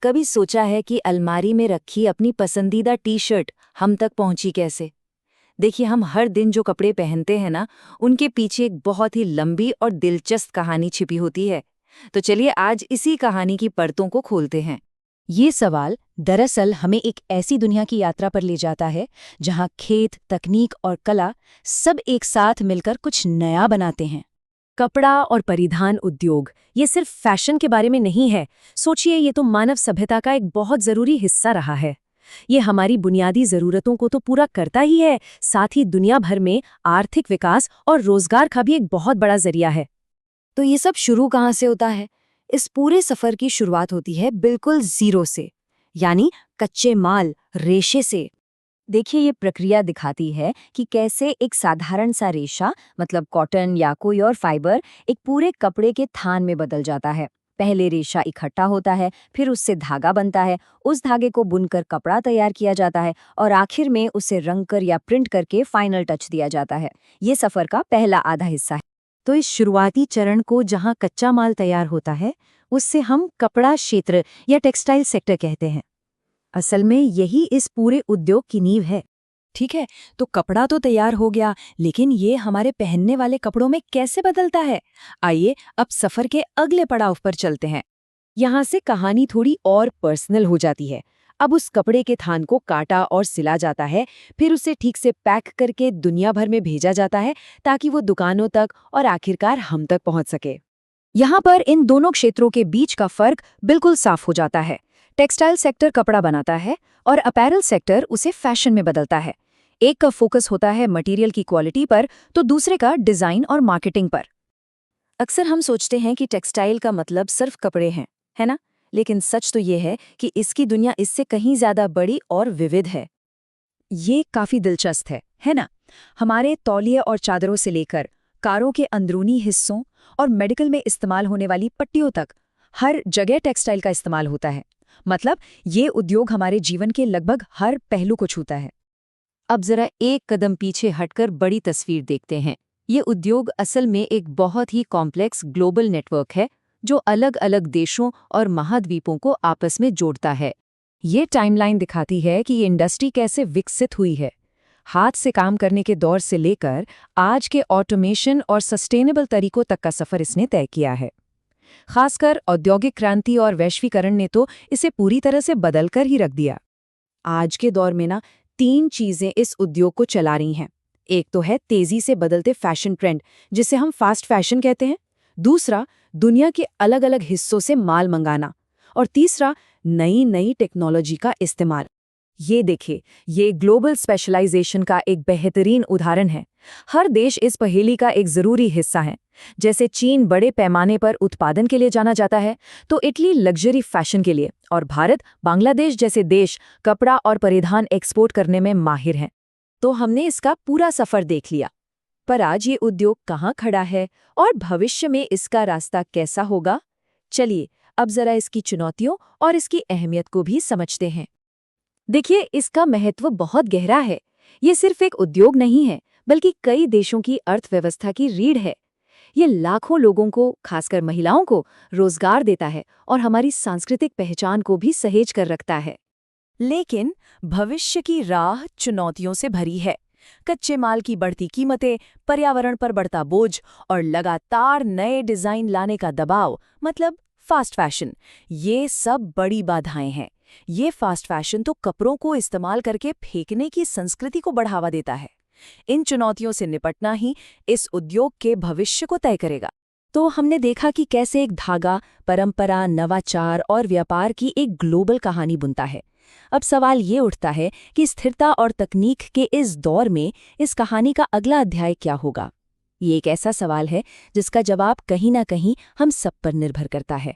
कभी सोचा है कि अलमारी में रखी अपनी पसंदीदा टी शर्ट हम तक पहुंची कैसे? देखिए, हम हर दिन जो कपड़े पहनते हैं ना, उनके पीछे एक बहुत ही लंबी और दिलचस्प कहानी छिपी होती है। तो चलिए आज इसी कहानी की परतों को खोलते हैं। ये सवाल दरअसल हमें एक ऐसी दुनिया की यात्रा पर ले जाता है जहां खेत, तकनीक और कला सब एक साथ मिलकर कुछ नया बनाते हैं। कपड़ा और परिधान उद्योग ये सिर्फ फैशन के बारे में नहीं है। सोचिए, ये तो मानव सभ्यता का एक बहुत जरूरी हिस्सा रहा है। ये हमारी बुनियादी जरूरतों को तो पूरा करता ही है, साथ ही दुनिया भर में आर्थिक विकास और रोजगार का भी एक बहुत बड़ा जरिया है। तो ये सब शुरू कहाँ से होता है? इस पूरे सफर की शुरुआत होती है बिल्कुल जीरो से, यानी कच्चे माल, रेशे से। देखिए, ये प्रक्रिया दिखाती है कि कैसे एक साधारण सा रेशा, मतलब कॉटन या कोई और फाइबर, एक पूरे कपड़े के थान में बदल जाता है। पहले रेशा इकट्ठा होता है, फिर उससे धागा बनता है, उस धागे को बुनकर कपड़ा तैयार किया जाता है और आखिर में उसे रंगकर या प्रिंट करके फाइनल टच दिया जाता है। ये सफर का पहला आधा हिस्सा है। तो इस शुरुआती चरण को जहां कच्चा माल तैयार होता है, उससे हम कपड़ा क्षेत्र या टेक्सटाइल सेक्टर कहते हैं। असल में यही इस पूरे उद्योग की नींव है। ठीक है, तो कपड़ा तो तैयार हो गया, लेकिन ये हमारे पहनने वाले कपड़ों में कैसे बदलता है? आइए अब सफर के अगले पड़ाव पर चलते हैं। यहाँ से कहानी थोड़ी और पर्सनल हो जाती है। अब उस कपड़े के थान को काटा और सिला जाता है, फिर उसे ठीक से पैक करके दुनिया भर में भेजा जाता है ताकि वो दुकानों तक और आखिरकार हम तक पहुंच सके। यहाँ पर इन दोनों क्षेत्रों के बीच का फर्क बिल्कुल साफ हो जाता है। टेक्सटाइल सेक्टर कपड़ा बनाता है और अपैरल सेक्टर उसे फैशन में बदलता है। एक का फोकस होता है मटेरियल की क्वालिटी पर, तो दूसरे का डिजाइन और मार्केटिंग पर। अक्सर हम सोचते हैं कि टेक्सटाइल का मतलब सिर्फ कपड़े हैं, है ना? लेकिन सच तो ये है कि इसकी दुनिया इससे कहीं ज्यादा बड़ी और विविध है। ये काफी दिलचस्प है ना? हमारे तौलिए और चादरों से लेकर कारों के अंदरूनी हिस्सों और मेडिकल में इस्तेमाल होने वाली पट्टियों तक हर जगह टेक्सटाइल का इस्तेमाल होता है। मतलब ये उद्योग हमारे जीवन के लगभग हर पहलू को छूता है। अब जरा एक कदम पीछे हटकर बड़ी तस्वीर देखते हैं। ये उद्योग असल में एक बहुत ही कॉम्प्लेक्स ग्लोबल नेटवर्क है जो अलग अलग देशों और महाद्वीपों को आपस में जोड़ता है। ये टाइमलाइन दिखाती है कि ये इंडस्ट्री कैसे विकसित हुई है। हाथ से काम करने के दौर से लेकर आज के ऑटोमेशन और सस्टेनेबल तरीकों तक का सफर इसने तय किया है। खासकर औद्योगिक क्रांति और वैश्वीकरण ने तो इसे पूरी तरह से बदलकर ही रख दिया। आज के दौर में ना 3 चीजें इस उद्योग को चला रही हैं। एक तो है तेजी से बदलते फैशन ट्रेंड, जिसे हम फास्ट फैशन कहते हैं। दूसरा, दुनिया के अलग अलग हिस्सों से माल मंगाना। और तीसरा, नई नई टेक्नोलॉजी का इस्तेमाल। ये देखिए, ये ग्लोबल स्पेशलाइजेशन का एक बेहतरीन उदाहरण है। हर देश इस पहेली का एक जरूरी हिस्सा है। जैसे चीन बड़े पैमाने पर उत्पादन के लिए जाना जाता है, तो इटली लग्जरी फैशन के लिए, और भारत, बांग्लादेश जैसे देश कपड़ा और परिधान एक्सपोर्ट करने में माहिर हैं। तो हमने इसका पूरा सफर देख लिया। पर आज ये उद्योग कहाँ खड़ा है और भविष्य में इसका रास्ता कैसा होगा? चलिए अब जरा इसकी चुनौतियों और इसकी अहमियत को भी समझते हैं। देखिए, इसका महत्व बहुत गहरा है। ये सिर्फ एक उद्योग नहीं है, बल्कि कई देशों की अर्थव्यवस्था की रीढ़ है। ये लाखों लोगों को, खासकर महिलाओं को, रोजगार देता है और हमारी सांस्कृतिक पहचान को भी सहेज कर रखता है। लेकिन भविष्य की राह चुनौतियों से भरी है। कच्चे माल की बढ़ती कीमतें, पर्यावरण पर बढ़ता बोझ और लगातार नए डिजाइन लाने का दबाव, मतलब फास्ट फैशन, ये सब बड़ी बाधाएं हैं। ये फास्ट फैशन तो कपड़ों को इस्तेमाल करके फेंकने की संस्कृति को बढ़ावा देता है। इन चुनौतियों से निपटना ही इस उद्योग के भविष्य को तय करेगा। तो हमने देखा कि कैसे एक धागा परंपरा, नवाचार और व्यापार की एक ग्लोबल कहानी बुनता है। अब सवाल ये उठता है कि स्थिरता और तकनीक के इस दौर में इस कहानी का अगला अध्याय क्या होगा? ये एक ऐसा सवाल है जिसका जवाब कहीं ना कहीं हम सब पर निर्भर करता है।